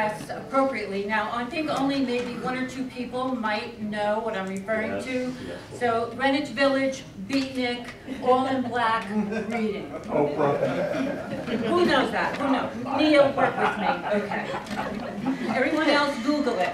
dress appropriately. Now, I think only maybe 1 or 2 people might know what I'm referring to. So, Greenwich Village, beatnik, all in black, reading. Who knows that? Who knows? Neil, work with me. Okay. Everyone else, Google it.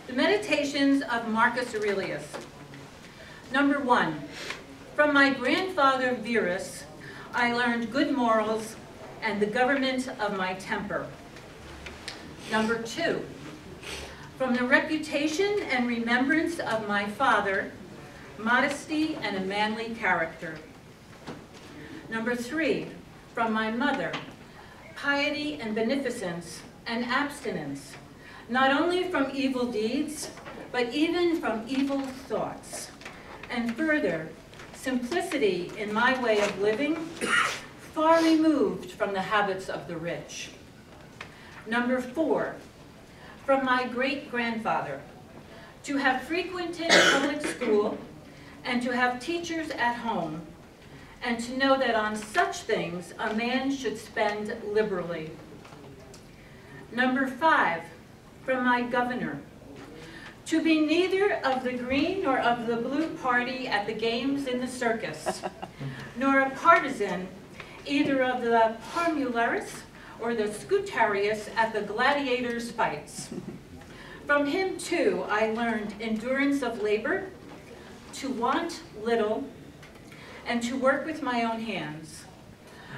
The Meditations of Marcus Aurelius. Number 1, from my grandfather Verus, I learned good morals and the government of my temper. Number 2, from the reputation and remembrance of my father, modesty and a manly character. Number 3, from my mother, piety and beneficence and abstinence, not only from evil deeds, but even from evil thoughts. And further, simplicity in my way of living, far removed from the habits of the rich. Number 4, from my great-grandfather, to have frequented public school and to have teachers at home, and to know that on such things a man should spend liberally. Number 5, from my governor, to be neither of the green nor of the blue party at the games in the circus, nor a partisan either of the Parmularis or the Scutarius at the gladiators' fights. From him, too, I learned endurance of labor, to want little, and to work with my own hands,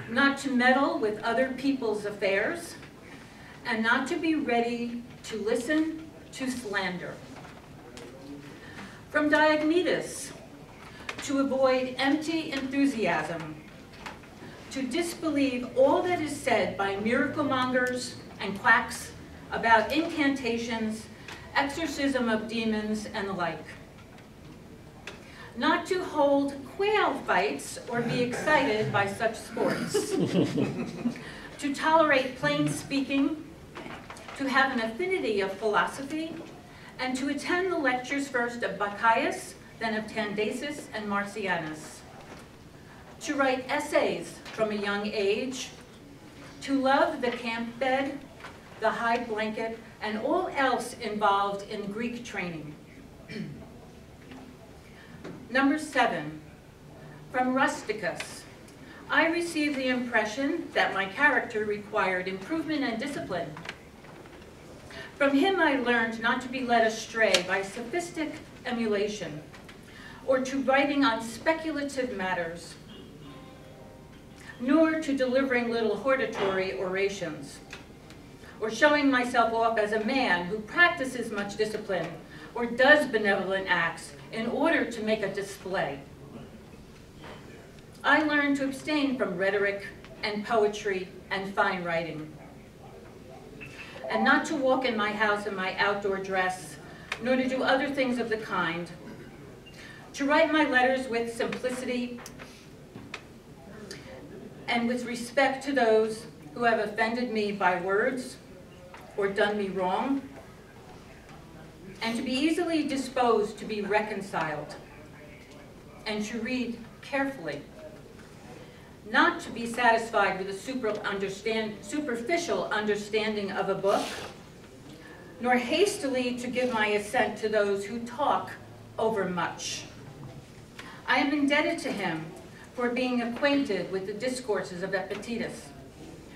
not to meddle with other people's affairs, and not to be ready to listen to slander. From Diognetus, to avoid empty enthusiasm, to disbelieve all that is said by miracle mongers and quacks about incantations, exorcism of demons, and the like. Not to hold quail fights or be excited by such sports. To tolerate plain speaking, to have an affinity of philosophy, and to attend the lectures first of Bacchius, then of Tandasis and Marcianus. To write essays from a young age, to love the camp bed, the high blanket, and all else involved in Greek training. Number 7, from Rusticus, I received the impression that my character required improvement and discipline. From him I learned not to be led astray by sophistic emulation, or to writing on speculative matters, nor to delivering little hortatory orations, or showing myself off as a man who practices much discipline, or does benevolent acts in order to make a display. I learned to abstain from rhetoric and poetry and fine writing, and not to walk in my house in my outdoor dress, nor to do other things of the kind, to write my letters with simplicity and with respect to those who have offended me by words or done me wrong, and to be easily disposed to be reconciled, and to read carefully, not to be satisfied with a superficial understanding of a book, nor hastily to give my assent to those who talk overmuch. I am indebted to him for being acquainted with the discourses of Epictetus,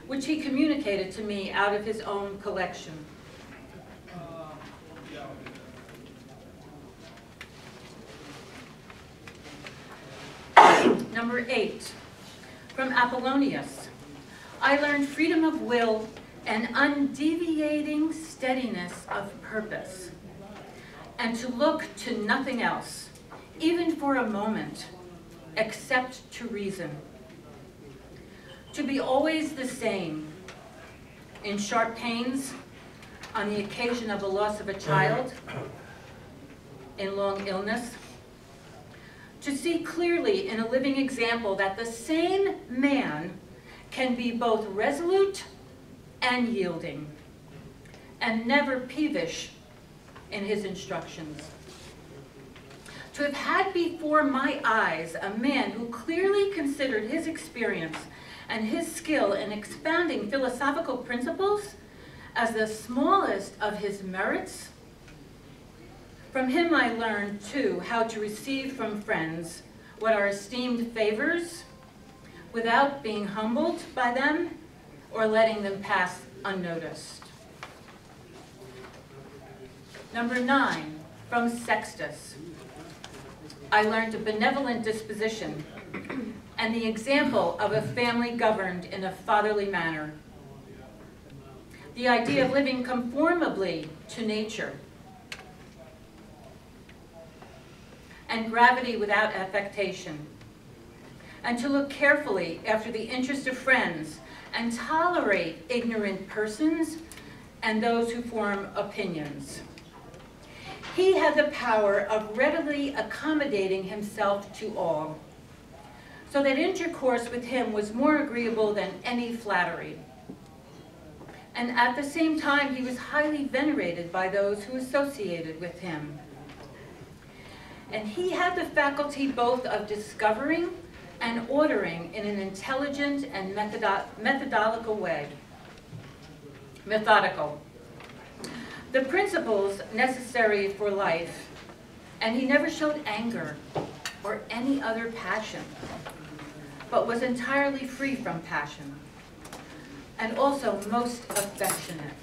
which he communicated to me out of his own collection. Number 8, from Apollonius, I learned freedom of will and undeviating steadiness of purpose, and to look to nothing else, even for a moment, except to reason. To be always the same, in sharp pains, on the occasion of the loss of a child, in long illness, to see clearly in a living example that the same man can be both resolute and yielding, and never peevish in his instructions. To have had before my eyes a man who clearly considered his experience and his skill in expounding philosophical principles as the smallest of his merits. From him I learned, too, how to receive from friends what are esteemed favors without being humbled by them or letting them pass unnoticed. Number 9, from Sextus. I learned a benevolent disposition and the example of a family governed in a fatherly manner. The idea of living conformably to nature and gravity without affectation, and to look carefully after the interest of friends and tolerate ignorant persons and those who form opinions. He had the power of readily accommodating himself to all, so that intercourse with him was more agreeable than any flattery. And at the same time, he was highly venerated by those who associated with him. And he had the faculty both of discovering and ordering in an intelligent and methodical way. The principles necessary for life, and he never showed anger or any other passion, but was entirely free from passion, and also most affectionate.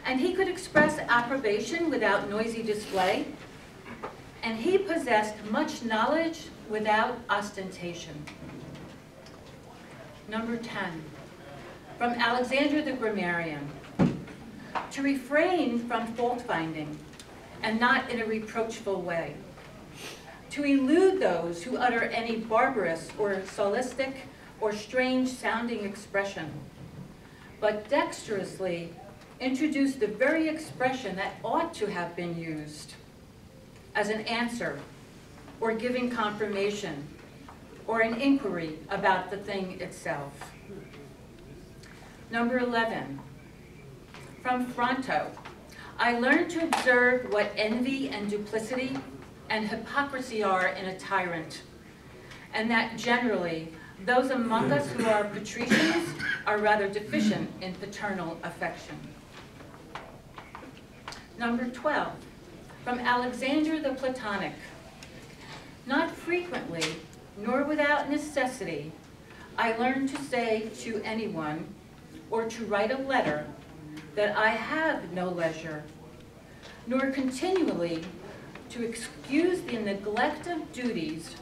And he could express approbation without noisy display, and he possessed much knowledge without ostentation. Number 10, from Alexander the Grammarian. To refrain from fault-finding, and not in a reproachful way. To elude those who utter any barbarous or solistic or strange-sounding expression, but dexterously introduce the very expression that ought to have been used as an answer, or giving confirmation, or an inquiry about the thing itself. Number 11. From Fronto, I learned to observe what envy and duplicity and hypocrisy are in a tyrant, and that generally those among us who are patricians are rather deficient in paternal affection. Number 12, from Alexander the Platonic. Not frequently, nor without necessity, I learned to say to anyone, or to write a letter, that I have no leisure, nor continually to excuse the neglect of duties